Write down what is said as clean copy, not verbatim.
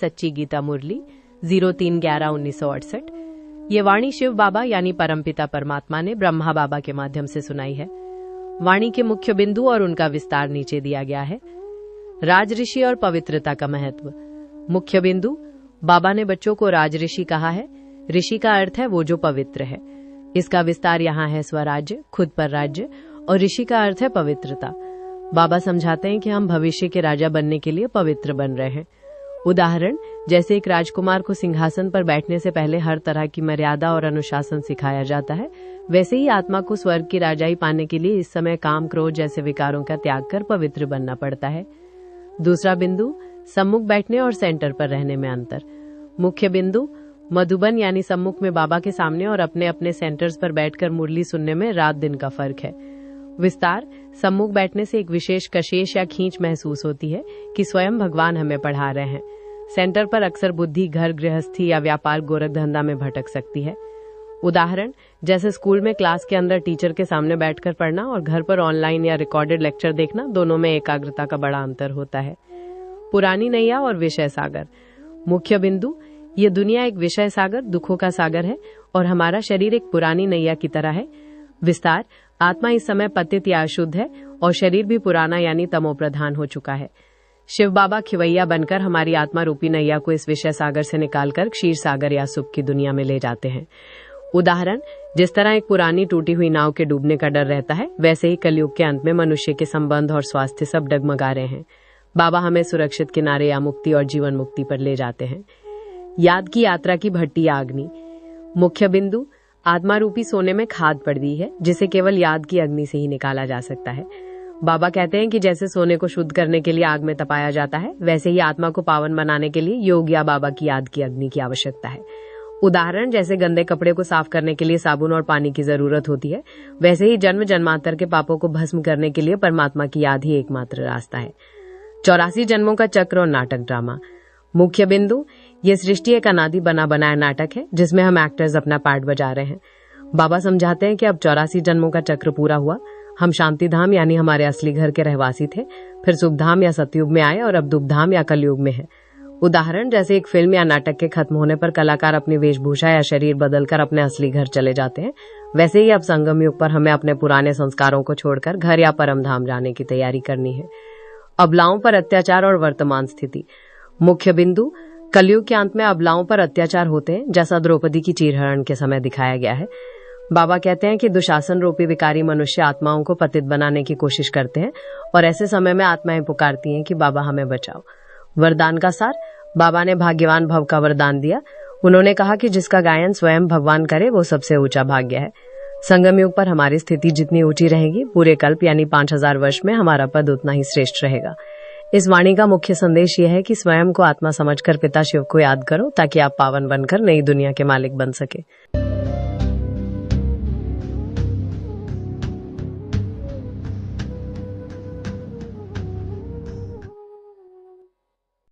सच्ची गीता मुरली 03/11/1968। ये वाणी शिव बाबा यानी परमपिता परमात्मा ने ब्रह्मा बाबा के माध्यम से सुनाई है। वाणी के मुख्य बिंदु और उनका विस्तार नीचे दिया गया है। राजऋषि और पवित्रता का महत्व। मुख्य बिंदु, बाबा ने बच्चों को राजऋषि कहा है। ऋषि का अर्थ है वो जो पवित्र है। इसका विस्तार यहाँ है स्वराज्य, खुद पर राज्य, और ऋषि का अर्थ है पवित्रता। बाबा समझाते हैं कि हम भविष्य के राजा बनने के लिए पवित्र बन रहे हैं। उदाहरण, जैसे एक राजकुमार को सिंहासन पर बैठने से पहले हर तरह की मर्यादा और अनुशासन सिखाया जाता है, वैसे ही आत्मा को स्वर्ग की राजाई पाने के लिए इस समय काम, क्रोध जैसे विकारों का त्याग कर पवित्र बनना पड़ता है। दूसरा बिंदु, सम्मुख बैठने और सेंटर पर रहने में अंतर। मुख्य बिंदु, मधुबन यानी सम्मुख में बाबा के सामने और अपने अपने सेंटर्स पर बैठकर मुरली सुनने में रात दिन का फर्क है। विस्तार, सम्मुख बैठने से एक विशेष कशिश या खींच महसूस होती है कि स्वयं भगवान हमें पढ़ा रहे हैं। सेंटर पर अक्सर बुद्धि घर, गृहस्थी या व्यापार, गोरख धंधा में भटक सकती है। उदाहरण, जैसे स्कूल में क्लास के अंदर टीचर के सामने बैठकर पढ़ना और घर पर ऑनलाइन या रिकॉर्डेड लेक्चर देखना, दोनों में एकाग्रता का बड़ा अंतर होता है। पुरानी नैया और विषय सागर। मुख्य बिंदु, ये दुनिया एक विषय सागर, दुखों का सागर है और हमारा शरीर एक पुरानी नैया की तरह है। विस्तार, आत्मा इस समय पतित या अशुद्ध है और शरीर भी पुराना यानी तमो प्रधान हो चुका है। शिव बाबा खिवैया बनकर हमारी आत्मा रूपी नैया को इस विषय सागर से निकालकर क्षीर सागर या सुख की दुनिया में ले जाते हैं। उदाहरण, जिस तरह एक पुरानी टूटी हुई नाव के डूबने का डर रहता है, वैसे ही कलयुग के अंत में मनुष्य के संबंध और स्वास्थ्य सब डगमगा रहे हैं। बाबा हमें सुरक्षित किनारे या मुक्ति और जीवन मुक्ति पर ले जाते हैं। याद की यात्रा की भट्टी या अग्नि। मुख्य बिंदु, आत्मा रूपी सोने में खाद पड़ दी है, जिसे केवल याद की अग्नि से ही निकाला जा सकता है। बाबा कहते हैं कि जैसे सोने को शुद्ध करने के लिए आग में तपाया जाता है, वैसे ही आत्मा को पावन बनाने के लिए योग या बाबा की याद की अग्नि की आवश्यकता है। उदाहरण, जैसे गंदे कपड़े को साफ करने के लिए साबुन और पानी की जरूरत होती है, वैसे ही जन्म जन्मांतर के पापों को भस्म करने के लिए परमात्मा की याद ही एकमात्र रास्ता है। 84 जन्मों का चक्र और नाटक ड्रामा। मुख्य बिंदु, ये सृष्टि एक अनादि बना बनाया नाटक है जिसमें हम एक्टर्स अपना पार्ट बजा रहे हैं। बाबा समझाते हैं कि अब 84 जन्मों का चक्र पूरा हुआ। हम शांति धाम यानी हमारे असली घर के रहवासी थे, फिर सुख धाम या सतयुग में आए और अब दुख धाम या कलयुग में है। उदाहरण, जैसे एक फिल्म या नाटक के खत्म होने पर कलाकार अपनी वेशभूषा या शरीर बदलकर अपने असली घर चले जाते हैं, वैसे ही अब संगम युग पर हमें अपने पुराने संस्कारों को छोड़कर घर या परम धाम जाने की तैयारी करनी है। अबलाओं पर अत्याचार और वर्तमान स्थिति। मुख्य बिंदु, कलयुग के अंत में अबलाओं पर अत्याचार होते हैं, जैसा द्रौपदी की चीरहरण के समय दिखाया गया है। बाबा कहते हैं कि दुशासन रूपी विकारी मनुष्य आत्माओं को पतित बनाने की कोशिश करते हैं और ऐसे समय में आत्माएं पुकारती हैं कि बाबा हमें बचाओ। वरदान का सार। बाबा ने भाग्यवान भव का वरदान दिया। उन्होंने कहा कि जिसका गायन स्वयं भगवान करे वो सबसे ऊंचा भाग्य है। संगम युग पर हमारी स्थिति जितनी ऊंची रहेगी, पूरे कल्प यानी 5000 वर्ष में हमारा पद उतना ही श्रेष्ठ रहेगा। इस वाणी का मुख्य संदेश यह है कि स्वयं को आत्मा समझकर पिता शिव को याद करो, ताकि आप पावन बनकर नई दुनिया के मालिक बन सके।